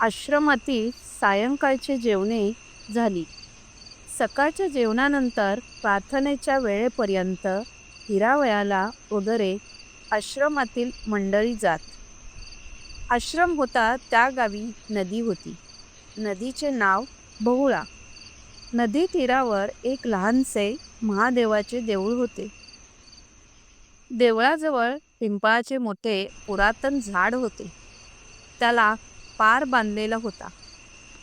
आश्रमातील सायंकाळची जेवणे झाली. सकाळच्या जेवणानंतर प्रार्थनेच्या वेळेपर्यंत हिरावयाला वगैरे आश्रमातील मंडळी जात. आश्रम होता त्या गावी नदी होती. नदीचे नाव बहुळा. नदी तीरावर एक लहानसे महादेवाचे देऊळ होते. देवळाजवळ पिंपळाचे मोठे पुरातन झाड होते. त्याला पार बांधलेला होता.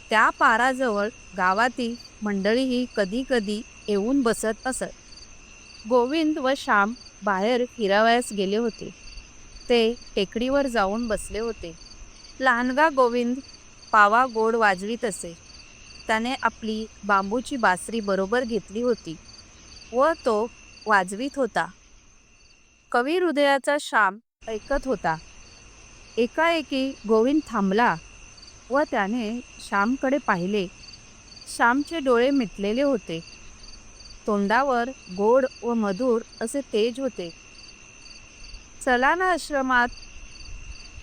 त्या पाराजवळ गावातील मंडळीही कधी कधी येऊन बसत असत. गोविंद व श्याम बाहेर फिरावयास गेले होते. ते टेकडीवर जाऊन बसले होते. लहानगा गोविंद पावा गोड वाजवीत असे. त्याने आपली बांबूची बासरी बरोबर घेतली होती व तो वाजवीत होता. कवी हृदयाचा श्याम ऐकत होता. एकाएकी गोविंद थांबला व त्याने श्यामकडे पाहिले. श्यामचे डोळे मिटलेले होते. तोंडावर गोड व मधुर असे तेज होते. चला ना आश्रमात,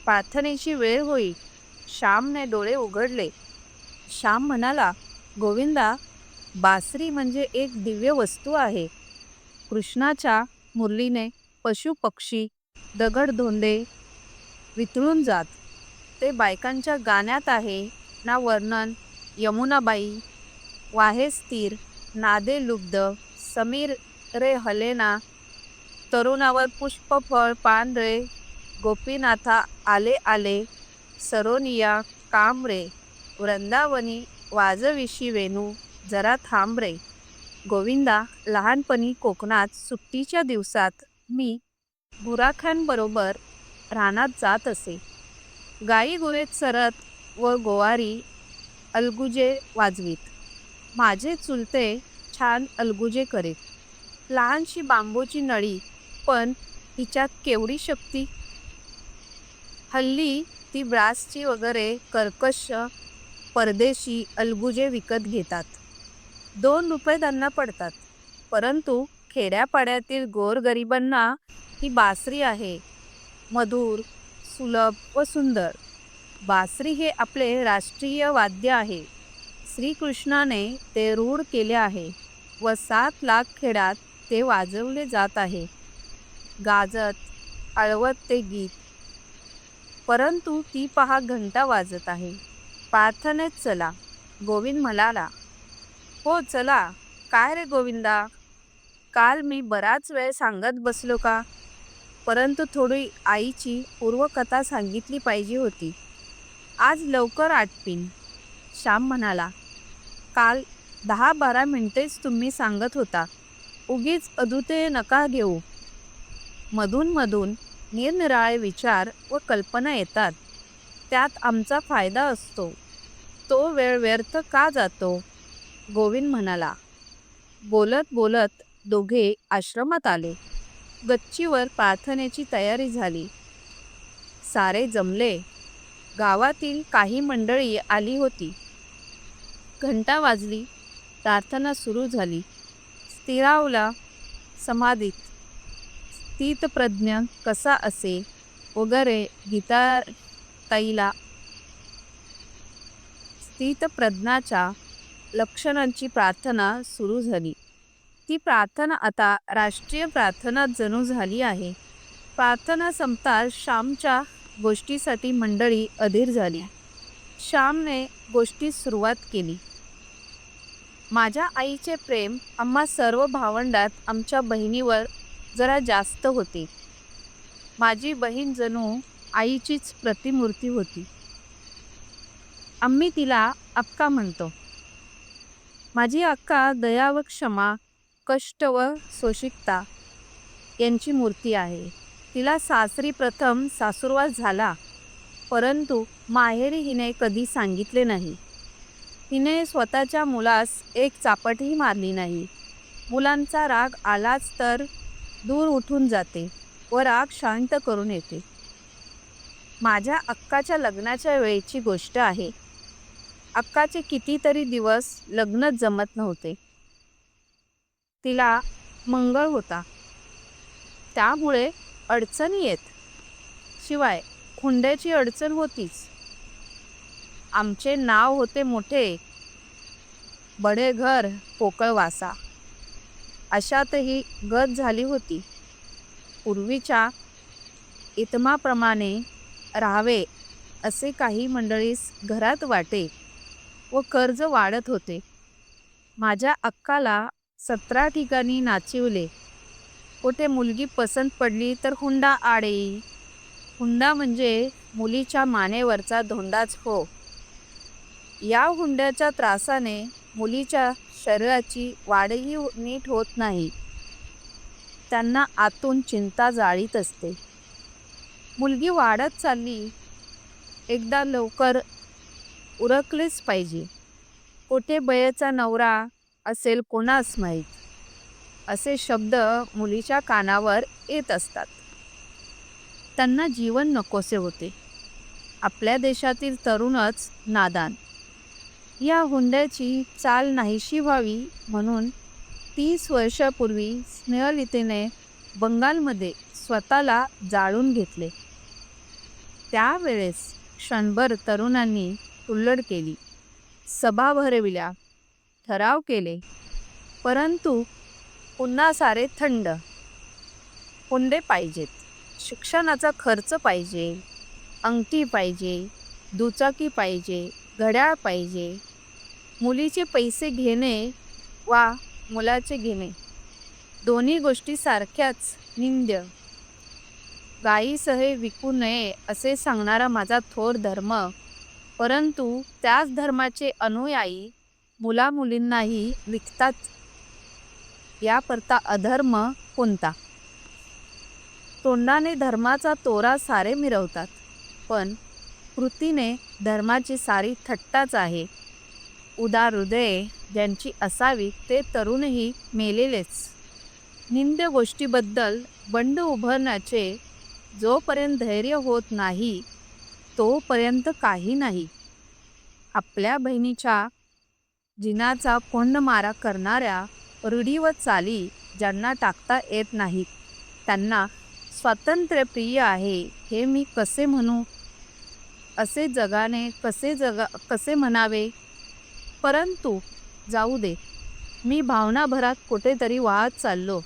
प्रार्थनेची वेळ होईल. श्यामने डोळे उघडले. श्याम म्हणाला, गोविंदा, बासरी म्हणजे एक दिव्य वस्तू आहे. कृष्णाच्या मुरलीने पशु पक्षी दगडधोंडे वितळून जात. ते बायकांच्या गाण्यात आहे ना वर्णन. यमुनाबाई वाहे स्थिर, नादे लुब्ध, समीर रे हलेना, तरुणावर पुष्पफळ पांढरे, गोपीनाथा आले आले, सरोनिया काम रे, वृंदावनी वाजविशी वेणू, जरा थांब रे. गोविंदा, लहानपणी कोकणात सुट्टीच्या दिवसात मी गुराख्यांबरोबर रानात जात असे. गाई गुरे चरत व गोवारी अलगुजे वाजवीत. माझे चुलते छान अलगुजे करीत. लहानशी बांबूची नळी, पण तिच्यात केवढी शक्ती. हल्ली ती ब्रासची वगैरे कर्कश परदेशी अलगुजे विकत घेतात. 2 रुपये त्यांना पडतात. परंतु खेड्यापाड्यातील गोरगरिबांना ही बासरी आहे. मधुर, सुलभ व सुंदर. बासरी हे आपले राष्ट्रीय वाद्य आहे. श्रीकृष्णाने ते रूढ केले आहे व 7 लाख खेड्यात ते वाजवले जात आहे. गाजत आळवत ते गीत. परंतु ती पहा घंटा वाजत आहे. प्रार्थनेत चला. गोविंद म्हणाला. हो चला. काय रे गोविंदा, काल मी बराच वेळ सांगत बसलो का? परंतु थोडी आईची पूर्वकथा सांगितली पाहिजे होती. आज लवकर आटपीन. श्याम म्हणाला. काल 10-12 मिनिटेच तुम्ही सांगत होता. उगीच अदुते नका घेऊ. मधून मधून निरनिराळे विचार व कल्पना येतात. त्यात आमचा फायदा असतो. तो वेळ व्यर्थ का जातो? गोविंद म्हणाला. बोलत बोलत दोघे आश्रमात आले. गच्चीवर प्रार्थनेची तयारी झाली. सारे जमले. गावातील काही मंडळी आली होती. घंटा वाजली. प्रार्थना सुरू झाली. स्थिरावला समाधीत, स्थितप्रज्ञ कसा असे वगैरे गीताताईला स्थितप्रज्ञाच्या लक्षणांची प्रार्थना सुरू झाली. ती प्रार्थना आता राष्ट्रीय प्रार्थना जणू झाली आहे. प्रार्थना संपताच श्यामच्या गोष्टीसाठी मंडळी अधीर झाली. श्यामने गोष्टीस सुरुवात केली. माझ्या आईचे प्रेम आम्हा सर्व भावंडात आमच्या बहिणीवर जरा जास्त होते. माझी बहीण जणू आईचीच प्रतिमूर्ती होती. आम्ही तिला अक्का म्हणतो. माझी अक्का दया व क्षमा, कष्ट व सोशिकता यांची मूर्ती आहे. तिला सासरी प्रथम सासूरवास झाला, परंतु माहेरी हिने कधी सांगितले नाही. हिने स्वतःच्या मुलास एक चापटही मारली नाही. मुलांचा राग आलाच तर दूर उठून जाते व राग शांत करून येते. माझ्या अक्काच्या लग्नाच्या वेळेची गोष्ट आहे. अक्काचे कितीतरी दिवस लग्नच जमत नव्हते. तिला मंगळ होता, त्यामुळे अडचणी येत. शिवाय हुंड्याची अडचण होतीच. आमचे नाव होते मोठे, बडे घर पोकळ वासा. अशातही गत झाली होती. पूर्वीच्या इतमाप्रमाणे राहावे असे काही मंडळीस घरात वाटे व कर्ज वाढत होते. माझ्या अक्काला 17 ठिकाणी नाचिवले. कुठे मुलगी पसंत पडली तर हुंडा आडे. हुंडा म्हणजे मुलीच्या मानेवरचा धोंडाच हो. या हुंड्याच्या त्रासाने मुलीच्या शरीराची वाढही नीट होत नाही. त्यांना आतून चिंता जाळीत असते. मुलगी वाढत चालली, एकदा लवकर उरकलेच पाहिजे. कोठे बयेचा नवरा असेल कोणास माहीत, असे शब्द मुलीच्या कानावर येत असतात. त्यांना जीवन नकोसे होते. आपल्या देशातील तरुणच नादान. या हुंड्याची चाल नाहीशी व्हावी म्हणून 30 वर्षापूर्वी स्नेहलितेने बंगालमध्ये स्वतःला जाळून घेतले. त्यावेळेस क्षणभर तरुणांनी हुल्लड केली, सभा भरविल्या, ठराव केले, परंतु पुन्हा सारे थंड. हुंडे पाहिजेत, शिक्षणाचा खर्च पाहिजे, अंगठी पाहिजे, दुचाकी पाहिजे, घड्याळ पाहिजे. मुलीचे पैसे घेणे वा मुलाचे घेणे दोन्ही गोष्टी सारख्याच निंद्य. गायीसहे विकू नये असे सांगणारा माझा थोर धर्म, परंतु त्याच धर्माचे अनुयायी मुलामुलींनाही विकतात. याकरता अधर्म कोणता? तोंडाने धर्माचा तोरा सारे मिरवतात, पण कृतीने धर्माची सारी थट्टाच आहे. उदार हृदये ज्यांची असावी ते तरुणही मेलेलेच. निंद्य गोष्टीबद्दल बंड उभारण्याचे जोपर्यंत धैर्य होत नाही तोपर्यंत काही नाही. आपल्या बहिणीच्या जिनाचा कोंडमारा करणाऱ्या रूढी व चाली ज्यांना टाकता येत नाहीत, त्यांना स्वातंत्र्यप्रिय आहे हे मी कसे म्हणू? असे जगाने कसे म्हणावे? परंतु जाऊ दे, मी भावनाभरात कुठेतरी वाहत चाललो.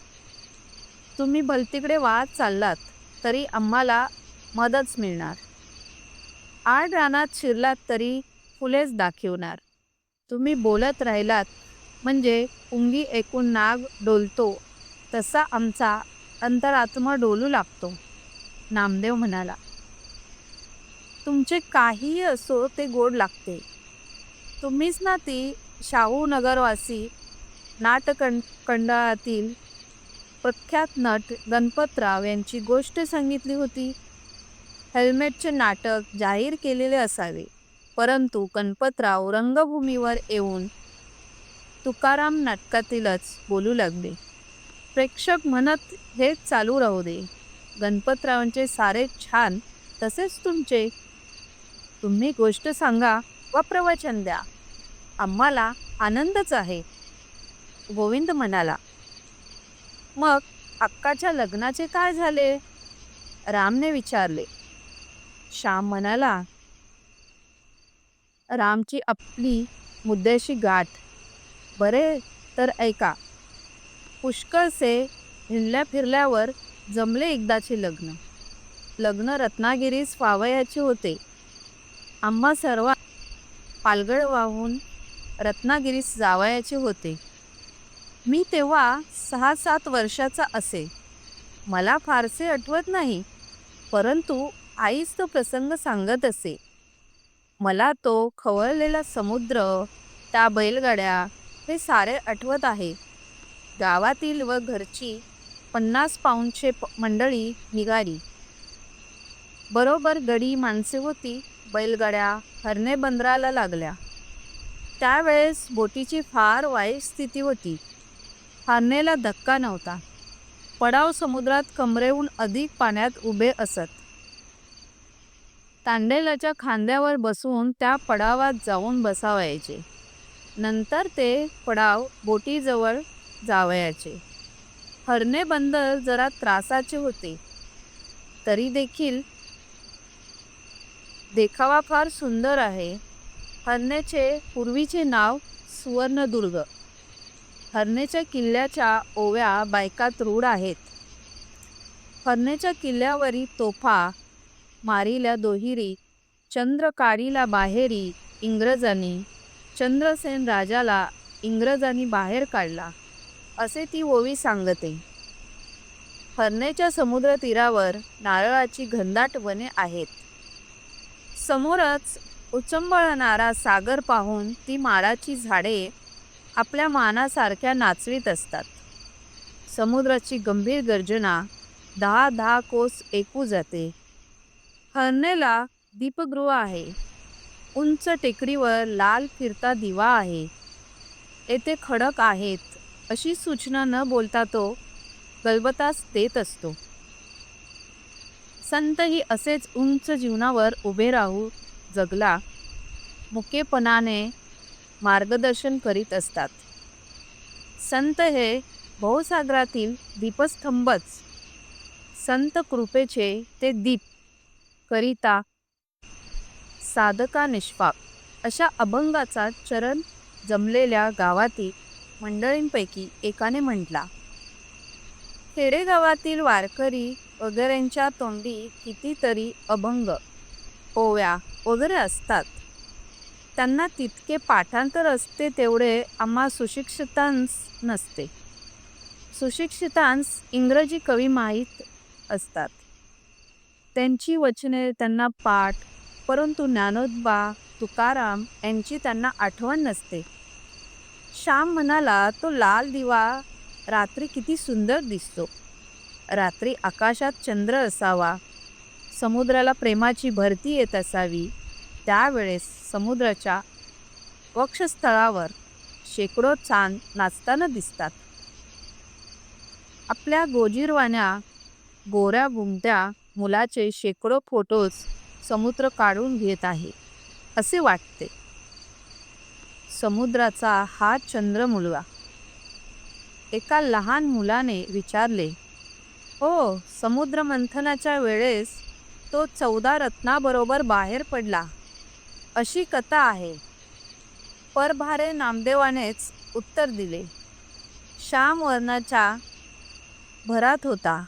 तुम्ही भलतीकडे वाहत चाललात तरी आम्हाला मदच मिळणार. आड रानात शिरलात तरी फुलेच दाखवणार. तुम्ही बोलत राहिलात म्हणजे पुंगी ऐकून नाग डोलतो तसा आमचा अंतरात्मा डोलू लागतो. नामदेव म्हणाला, तुमचे काहीही असो ते गोड लागते. तुम्हीच ना ती शाहू नगरवासी नाटकंडातील प्रख्यात नट गणपतराव यांची गोष्ट सांगितली होती. हेल्मेटचे नाटक जाहीर केलेले असावे, परंतु गणपतराव रंगभूमीवर येऊन तुकाराम नाटकातीलच बोलू लागले. प्रेक्षक म्हणत हेच चालू राहू दे. गणपतरावांचे सारे छान, तसेच तुमचे. तुम्ही गोष्ट सांगा वा प्रवचन द्या, आम्हाला आनंदच आहे. गोविंद म्हणाला, मग अक्काच्या लग्नाचे काय झाले? रामने विचारले. श्याम म्हणाला, रामची आपली मुद्द्याशी गाठ. बरे तर ऐका. पुष्कळसे हिंडल्या फिरल्यावर जमले एकदाचे लग्न. लग्न रत्नागिरीस व्हावयाचे होते. आम्हा सर्व पालगड वाहून रत्नागिरीस जावयाचे होते. मी तेव्हा 6-7 वर्षाचा असे. मला फारसे आठवत नाही, परंतु आईच तो प्रसंग सांगत असे. मला तो खवळलेला समुद्र, त्या बैलगाड्या हे सारे आठवत आहे. गावातील व घरची 50 पाऊंडचे मंडळी निघाली. बरोबर गडी माणसे होती. बैलगाड्या हरणे बंदराला लागल्या. त्यावेळेस बोटीची फार वाईट स्थिती होती. हरणेला धक्का नव्हता. पडाव समुद्रात कमरेहून अधिक पाण्यात उभे असत. तांडेलाच्या खांद्यावर बसून त्या पडावात जाऊन बसावयाचे. नंतर ते पडाव बोटीजवळ जावयाचे. हरणे बंदर जरा त्रासाचे होते, तरी देखील देखावा फार सुंदर आहे. हर्णेचे पूर्वीचे नाव सुवर्णदुर्ग. हर्णेच्या किल्ल्याच्या ओव्या बायकात रूढ आहेत. हर्णेच्या किल्ल्यावरी तोफा मारिल्या दोहिरी, चंद्र काढिला बाहेरी इंग्रजांनी, चंद्रसेन राजाला इंग्रजांनी बाहेर काढला, असे ती ओवी सांगते. हर्णेच्या समुद्र तीरावर नारळाची घनदाट वने आहेत. समोरच उचंबळणारा सागर पाहून ती माडाची झाडे आपल्या मानासारख्या नाचवीत असतात. समुद्राची गंभीर गर्जना 10-10 कोस ऐकू जाते. हर्णेला दीपगृह आहे. उंच टेकडीवर लाल फिरता दिवा आहे. येथे खडक आहेत अशी सूचना न बोलता तो गलबताच देत असतो. संतही असेच उंच जीवनावर उभे राहू जगला मुकेपणाने मार्गदर्शन करीत असतात. संत हे भवसागरातील दीपस्तंभच. संत कृपेचे ते दीप करिता साधका निष्पाप. अशा अभंगाचा चरण जमलेल्या गावातील मंडळींपैकी एकाने म्हटला, खेडेगावातील वारकरी वगैरेंच्या तोंडी कितीतरी अभंग, ओव्या वगैरे असतात. त्यांना तितके पाठांतर असते तेवढे आम्हा सुशिक्षितांस नसते. सुशिक्षितांस इंग्रजी कवी माहीत असतात. त्यांची वचने त्यांना पाठ, परंतु ज्ञानोबा तुकाराम यांची त्यांना आठवण नसते. श्याम म्हणाला, तो लाल दिवा रात्री किती सुंदर दिसतो. रात्री आकाशात चंद्र असावा, समुद्राला प्रेमाची भरती येत असावी. त्यावेळेस समुद्राच्या वक्षस्थळावर शेकडो चांद नाचताना दिसतात. आपल्या गोजीरवाण्या गोऱ्या गुमत्या मुलाचे शेकडो फोटोज समुद्र काढून घेत आहे असे वाटते. समुद्राचा हा चंद्र मुलगा. एका लहान मुलाने विचारले, हो, समुद्र मंथनाच्या वेळेस तो 14 रत्नाबरोबर बाहेर पडला अशी कथा आहे. परभारे नामदेवानेच उत्तर दिले. श्याम वर्णाच्या भरात होता.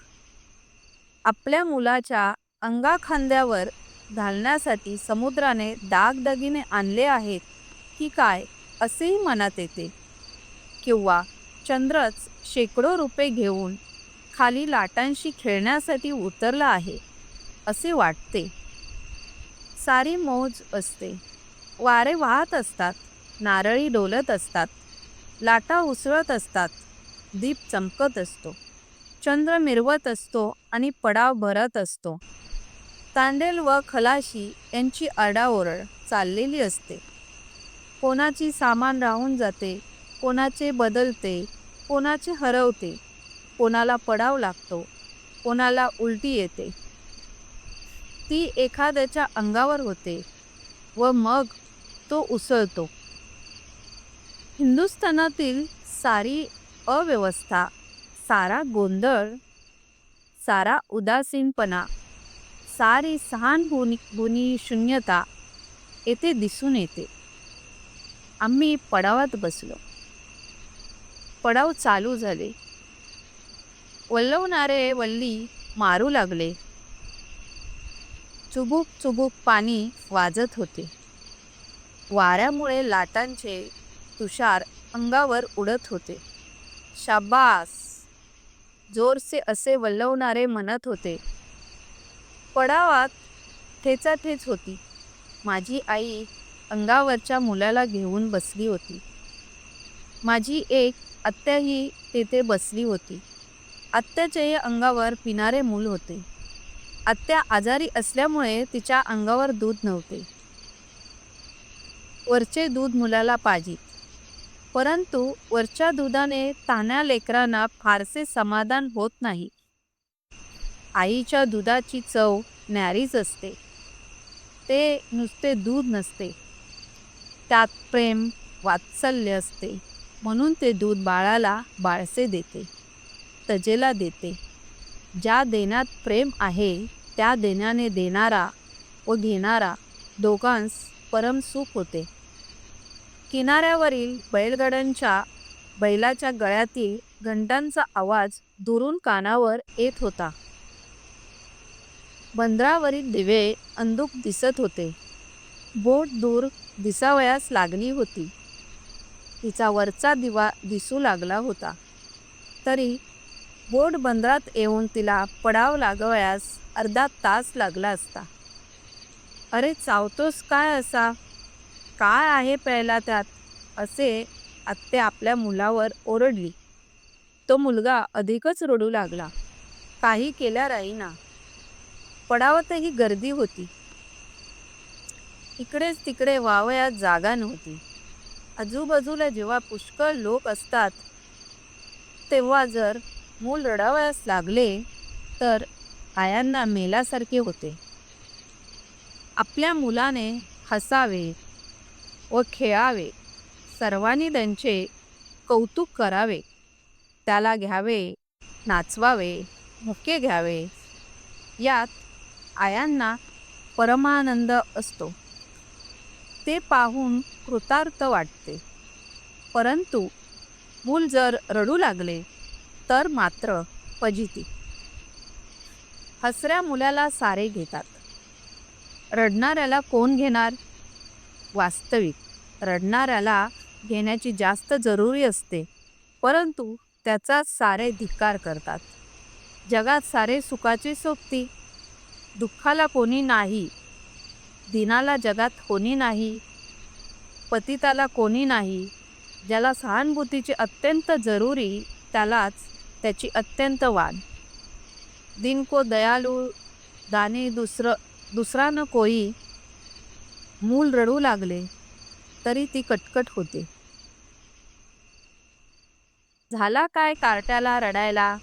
आपल्या मुलाच्या अंगाखांद्यावर घालण्यासाठी समुद्राने दागदागिने आणले आहेत की काय असेही मनात येते. किंवा चंद्रच शेकडो रुपये घेऊन खाली लाटांशी खेळण्यासाठी उतरला आहे असे वाटते. सारी मौज असते. वारे वाहत असतात, नारळी डोलत असतात, लाटा उसळत असतात, दीप चमकत असतो, चंद्र मिरवत असतो आणि पडाव भरत असतो. तांडेल व खलाशी यांची आरडाओरड चाललेली असते. कोणाची सामान राहून जाते, कोणाचे बदलते, कोणाचे हरवते, कोणाला पडाव लागतो, कोणाला उलटी येते. ती एखाद्याच्या अंगावर होते व मग तो उसळतो. हिंदुस्थानातील सारी अव्यवस्था, सारा गोंधळ, सारा उदासीनपणा, सारी सहानुभूती शून्यता येथे दिसून येते. आम्ही पडावात बसलो. पडाव चालू झाले. वल्लवणारे वल्ली मारू लागले. चुबुक चुबुक पाणी वाजत होते. वाऱ्यामुळे लाटांचे तुषार अंगावर उडत होते. शाबास, जोरसे असे वल्लवणारे म्हणत होते. पडावात ठेचाठेच होती. माझी आई अंगावरच्या मुलाला घेऊन बसली होती. माझी एक आत्याही तेथे बसली होती. आत्याच्याही अंगावर पिणारे मूल होते. आत्या आजारी असल्यामुळे तिच्या अंगावर दूध नव्हते. वरचे दूध मुलाला पाजित. परंतु वरच्या दुधाने तान्ह्या लेकरांना फारसे समाधान होत नाही. आईच्या दुधाची चव न्यारीच असते. ते नुसते दूध नसते, त्यात प्रेम वात्सल्य असते. म्हणून ते दूध बाळाला बाळसे देते, तजेला देते. ज्या देण्यात प्रेम आहे त्या देण्याने देणारा व घेणारा दोघांस परम सुख होते. किनाऱ्यावरील बैलाच्या गळ्यातील घंटांचा आवाज दुरून कानावर येत होता. बंदरावरील दिवे अंधुक दिसत होते. बोट दूर दिसावयास लागली होती. तिचा वरचा दिवा दिसू लागला होता. तरी बोट बंदरात येऊन तिला पडाव लागवयास अर्धा तास लागला असता. "अरे चावतोस काय असा? काय आहे प्यायला त्यात?" असे आत्या आपल्या मुलावर ओरडली. तो मुलगा अधिकच रडू लागला. काही केल्या राहीना. पडावातही गर्दी होती. इकडेच तिकडे वावयात जागा नव्हती. आजूबाजूला जेव्हा पुष्कळ लोक असतात तेव्हा जर मूल रडावयास लागले तर आयांना मेल्यासारखे होते. आपल्या मुलाने हसावे व खेळावे, सर्वांनी त्यांचे कौतुक करावे, त्याला घ्यावे, नाचवावे, मुके घ्यावे, यात आयांना परमानंद असतो. ते पाहून कृतार्थ वाटते. परंतु मूल जर रडू लागले तर मात्र फजिती. हसऱ्या मुलाला सारे घेतात. रडणाऱ्याला कोण घेणार? वास्तविक रडणाऱ्याला घेण्याची जास्त जरुरी असते, परंतु त्याचा सारे धिक्कार करतात. जगात सारे सुखाची सोबती, दुःखाला कोणी नाही. दिनाला जगात कोणी नाही, पतिताला कोणी नाही. ज्याला सहानुभूतीची अत्यंत जरुरी, त्यालाच त्याची अत्यंत वाद. दिन को दयालू दाने दुसरा न कोई. मूल रडू लागले तरी ती कटकट होते. झाला काय कार्ट्याला रडायला,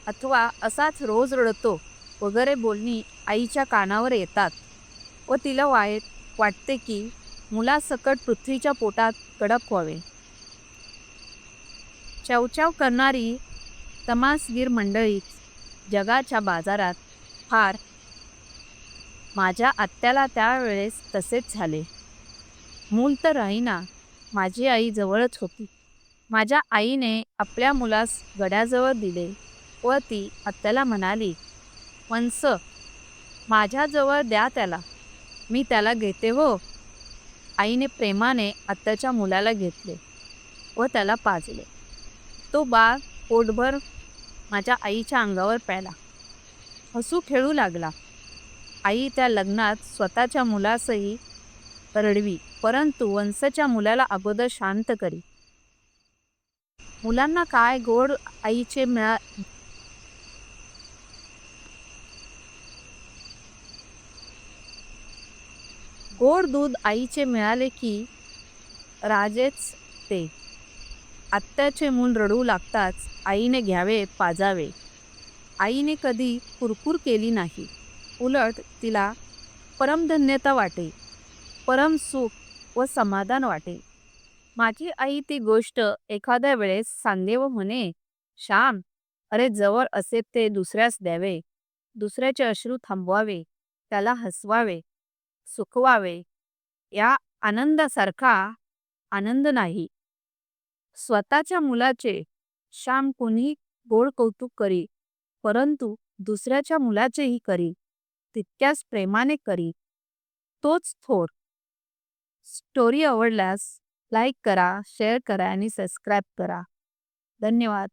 अथवा असाच रोज रडतो वगैरे बोलणी आईच्या कानावर येतात व तिला वाटते की मुलासकट पृथ्वीच्या पोटात कडक व्हावे. चवचव करणारी तमासगीर मंडळीच जगाच्या बाजारात फार. माझ्या आत्याला त्यावेळेस तसेच झाले. मूल तर राहीना. माझी आई जवळच होती. माझ्या आईने आपल्या मुलास गड्याजवळ दिले व ती आत्याला म्हणाली, "वंस, माझ्याजवळ द्या त्याला, मी त्याला घेते हो." आईने प्रेमाने आत्याच्या मुलाला घेतले व त्याला पाजले. तो बाळ पोटभर माझ्या आईच्या अंगावर प्याला. हसू खेळू लागला. आई त्या लग्नात स्वतःच्या मुलासही रडवी, परंतु वंसच्या मुलाला अगोदर शांत करी. मुलांना काय गोड आईचे गोड दूध आईचे मिळाले की राजेच ते. आत्याचे मूल रडू लागताच आईने घ्यावे, पाजावे. आईने कधी कुरकुर केली नाही. उलट तिला परमधन्यता वाटे, परम सुख व समाधान वाटे. माझी आई ती गोष्ट एखाद्या वेळेस सांगे व म्हणे, "श्याम, अरे जवळ असे ते दुसऱ्यास द्यावे, दुसऱ्याचे अश्रू थांबवावे, त्याला हसवावे, सुखवावे. या आनंदासारखा आनंद नाही. स्वतःच्या मुलाचे श्याम कोणी गोड कौतुक करी, परंतु दुसऱ्याच्या मुलाचेही करी, तितक्याच प्रेमाने करी, तोच थोर." स्टोरी आवडल्यास लाईक करा, शेअर करा आणि सबस्क्राईब करा. धन्यवाद.